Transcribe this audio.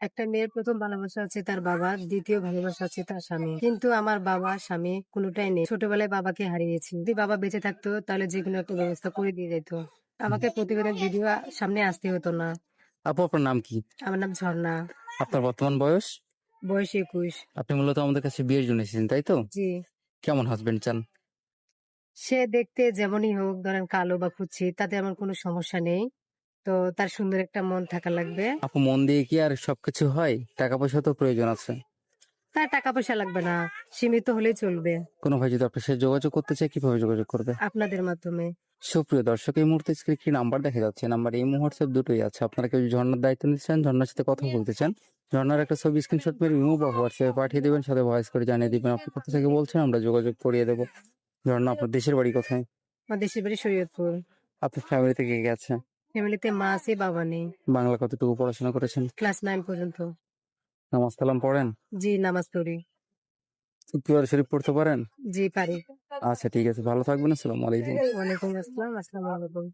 একটা মেয়ের প্রথম ভালোবাসা হচ্ছে তার বাবা, দ্বিতীয় ভালোবাসা হচ্ছে তার স্বামী। কিন্তু আমার বাবা স্বামী কোনোটাই নেই। ছোটবেলায় বাবাকে হারিয়েছি। যদি বাবা বেঁচে থাকতো তাহলে যেকোনো একটা ব্যবস্থা করে দিয়ে যেত। আমাকে প্রতিবেদন ভিডিও সামনে আসতে হতো না। আপু, আপনার নাম কি? আমার নাম ঝর্ণা। আপনার বর্তমান বয়স? বয়স 21। আপনি মূলত আমাদের কাছে বিয়ের জন্য এসেছেন, তাই তো? জি। কেমন হাজবেন্ড চান? সে দেখতে যেমনই হোক, ধরেন কালো বা কুৎসিত, তাতে আমার কোনো সমস্যা নেই। তো তার সুন্দর একটা মন থাকা লাগবে। আপু, মন দিয়ে কি আর সবকিছু হয়? টাকা পয়সা তো প্রয়োজন আছে। তার টাকা পয়সা লাগবে না, সীমিত হলেই চলবে। কোনো ভাই যদি আপনার সাথে যোগাযোগ করতে চায়, কিভাবে যোগাযোগ করবে? আপনাদের মাধ্যমে। সুপ্রিয় দর্শক, এই মুহূর্তে স্ক্রিনে একটি নাম্বার দেখা যাচ্ছে। নাম্বার এই হোয়াটসঅ্যাপ দুটোই আছে। আপনারা কেউ যদি ঝর্ণার দায়িত্ব নিতে চান, ঝর্ণার সাথে কথা বলতে চান, ঝর্ণার একটা ছবি স্ক্রিনশট মেরে ইমো বা হোয়াটসঅ্যাপে পাঠিয়ে দেবেন, সাথে ভয়েস করে জানিয়ে দিবেন আপনি কোথা থেকে বলছেন, আমরা যোগাযোগ করিয়ে দেবো। ঝর্ণা, আপনার দেশের বাড়ি কোথায়? আমার দেশের বাড়ি শরীয়তপুর। আপনার ফ্যামিলি থেকে কে আছে? ফ্যামিলিতে মা আছে, বাবা নেই। বাংলা কতটুকু পড়াশোনা করেছেন? ক্লাস 9 পর্যন্ত। নামাজ কালাম পড়েন? জি, নামাজ পড়ি। তিনবার শরীফ পড়তে পারেন? জি, পারি। আচ্ছা, ঠিক আছে, ভালো থাকবেন। আসসালামু আলাইকুম। ওয়ালাইকুম আসসালাম। আসসালামু আলাইকুম।